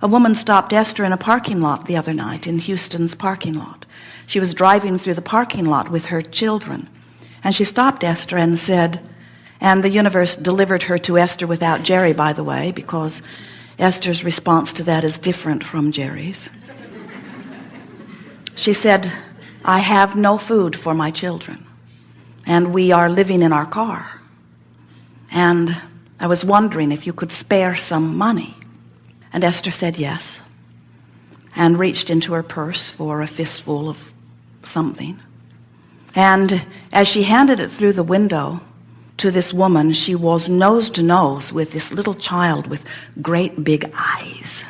A woman stopped Esther in a parking lot the other night, in Houston's parking lot. She was driving through the parking lot with her children, and she stopped Esther and said, and the universe delivered her to Esther without Jerry, by the way, because Esther's response to that is different from Jerry's. She said, I have no food for my children, and we are living in our car. And I was wondering if you could spare some money. And Esther said yes, and reached into her purse for a fistful of something. And as she handed it through the window to this woman, she was nose to nose with this little child with great big eyes.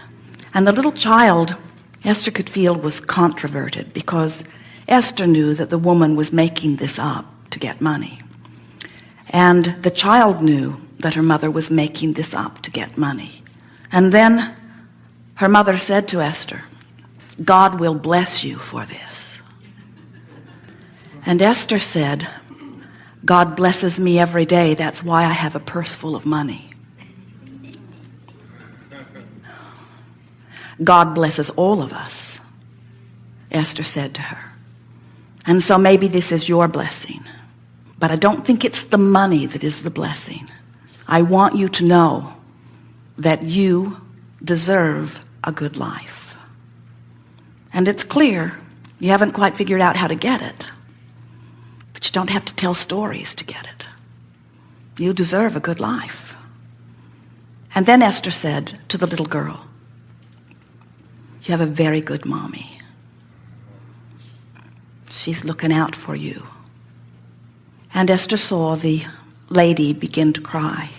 And the little child, Esther could feel, was controverted, because Esther knew that the woman was making this up to get money. And the child knew that her mother was making this up to get money. And then her mother said to Esther, God will bless you for this. And Esther said, God blesses me every day. That's why I have a purse full of money. God blesses all of us, Esther said to her. And so maybe this is your blessing. But I don't think it's the money that is the blessing. I want you to know that you deserve a good life. And it's clear you haven't quite figured out how to get it. But you don't have to tell stories to get it. You deserve a good life. And then Esther said to the little girl, you have a very good mommy. She's looking out for you. And Esther saw the lady begin to cry,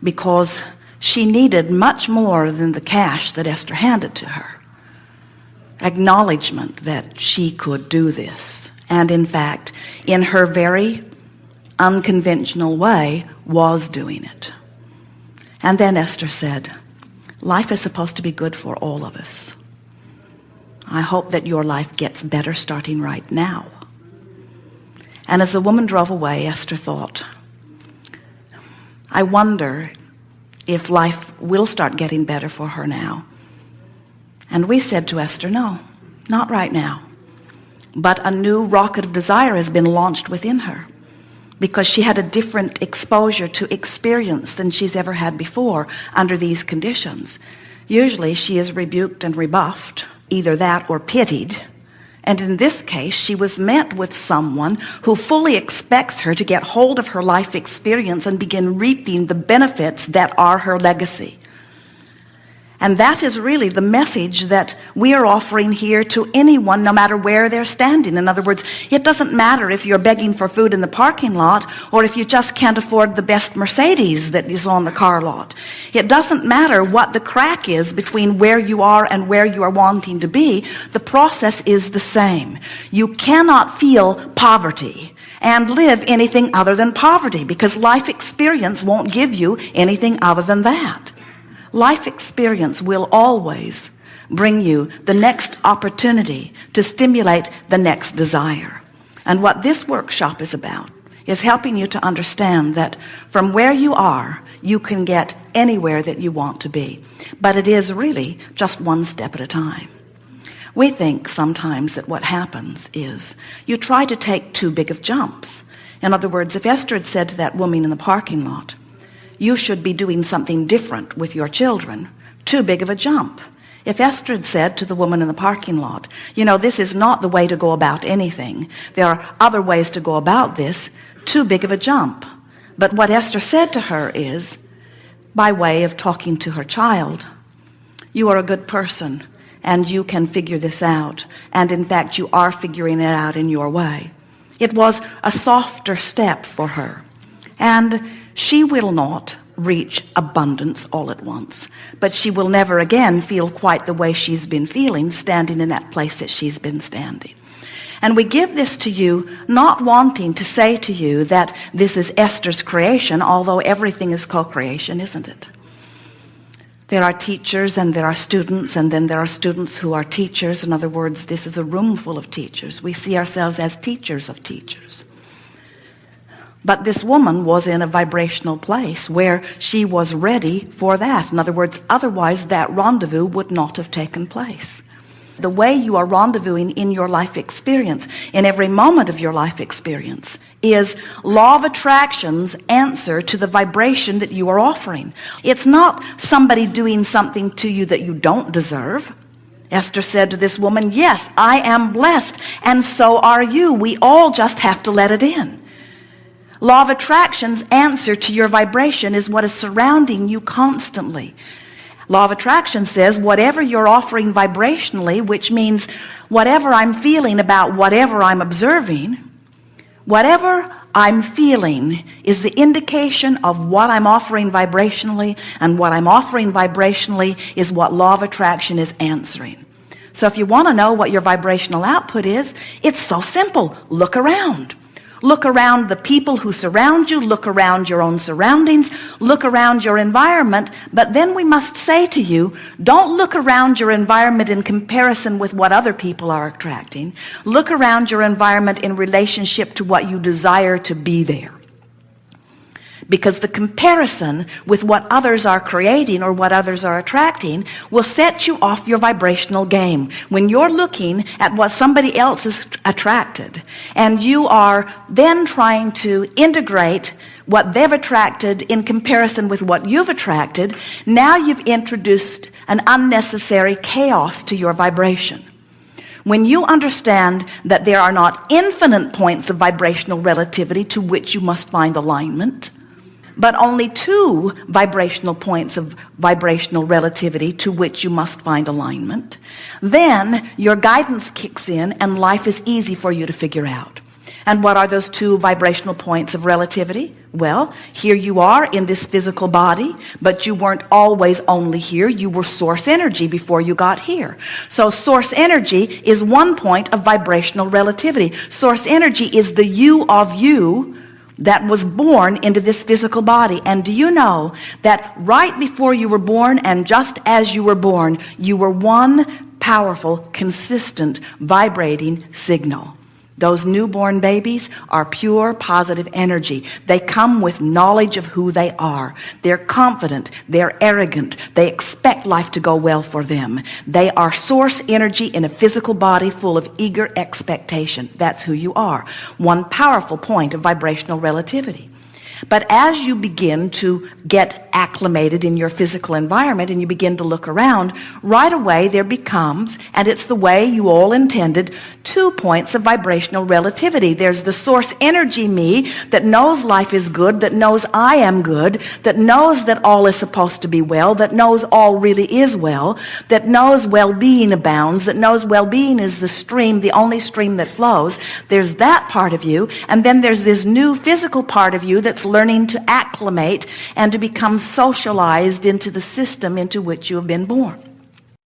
because she needed much more than the cash that Esther handed to her. Acknowledgement that she could do this, and in fact, in her very unconventional way, was doing it. And then Esther said, life is supposed to be good for all of us. I hope that your life gets better starting right now. And as the woman drove away, Esther thought, I wonder if life will start getting better for her now. And we said to Esther, no, not right now. But a new rocket of desire has been launched within her, because she had a different exposure to experience than she's ever had before under these conditions. Usually she is rebuked and rebuffed, either that or pitied. And in this case, she was met with someone who fully expects her to get hold of her life experience and begin reaping the benefits that are her legacy. And that is really the message that we are offering here to anyone, no matter where they're standing. In other words, it doesn't matter if you're begging for food in the parking lot, or if you just can't afford the best Mercedes that is on the car lot. It doesn't matter what the crack is between where you are and where you are wanting to be. The process is the same. You cannot feel poverty and live anything other than poverty, because life experience won't give you anything other than that. Life experience will always bring you the next opportunity to stimulate the next desire. And what this workshop is about is helping you to understand that from where you are, you can get anywhere that you want to be. But it is really just one step at a time. We think sometimes that what happens is you try to take too big of jumps. In other words, if Esther had said to that woman in the parking lot, you should be doing something different with your children, too big of a jump. If Esther had said to the woman in the parking lot, you know, this is not the way to go about anything. There are other ways to go about this, too big of a jump. But what Esther said to her is, by way of talking to her child, you are a good person and you can figure this out. And in fact, you are figuring it out in your way. It was a softer step for her. And she will not reach abundance all at once, but she will never again feel quite the way she's been feeling standing in that place that she's been standing. And we give this to you not wanting to say to you that this is Esther's creation, although everything is co-creation, isn't it? There are teachers and there are students, and then there are students who are teachers. In other words, this is a room full of teachers. We see ourselves as teachers of teachers. But this woman was in a vibrational place where she was ready for that. In other words, otherwise that rendezvous would not have taken place. The way you are rendezvousing in your life experience, in every moment of your life experience, is law of attraction's answer to the vibration that you are offering. It's not somebody doing something to you that you don't deserve. Esther said to this woman, yes, I am blessed, and so are you. We all just have to let it in. Law of attraction's answer to your vibration is what is surrounding you constantly. Law of attraction says whatever you're offering vibrationally, which means whatever I'm feeling about whatever I'm observing, whatever I'm feeling is the indication of what I'm offering vibrationally, and what I'm offering vibrationally is what law of attraction is answering. So if you want to know what your vibrational output is, it's so simple. Look around. Look around the people who surround you. Look around your own surroundings. Look around your environment. But then we must say to you, don't look around your environment in comparison with what other people are attracting. Look around your environment in relationship to what you desire to be there. Because the comparison with what others are creating or what others are attracting will set you off your vibrational game. When you're looking at what somebody else is attracted, and you are then trying to integrate what they've attracted in comparison with what you've attracted, now you've introduced an unnecessary chaos to your vibration. When you understand that there are not infinite points of vibrational relativity to which you must find alignment, but only 2 vibrational points of vibrational relativity to which you must find alignment, then your guidance kicks in and life is easy for you to figure out. And what are those 2 vibrational points of relativity? Well, here you are in this physical body, but you weren't always only here. You were source energy before you got here. So source energy is one point of vibrational relativity. Source energy is the you of you that was born into this physical body. And do you know that right before you were born and just as you were born, you were one powerful, consistent, vibrating signal? Those newborn babies are pure positive energy. They come with knowledge of who they are. They're confident. They're arrogant. They expect life to go well for them. They are source energy in a physical body full of eager expectation. That's who you are. One powerful point of vibrational relativity. But as you begin to get acclimated in your physical environment and you begin to look around, right away there becomes, and it's the way you all intended, 2 points of vibrational relativity. There's the source energy me that knows life is good, that knows I am good, that knows that all is supposed to be well, that knows all really is well, that knows well-being abounds, that knows well-being is the stream, the only stream that flows. There's that part of you, and then there's this new physical part of you that's learning to acclimate and to become socialized into the system into which you have been born.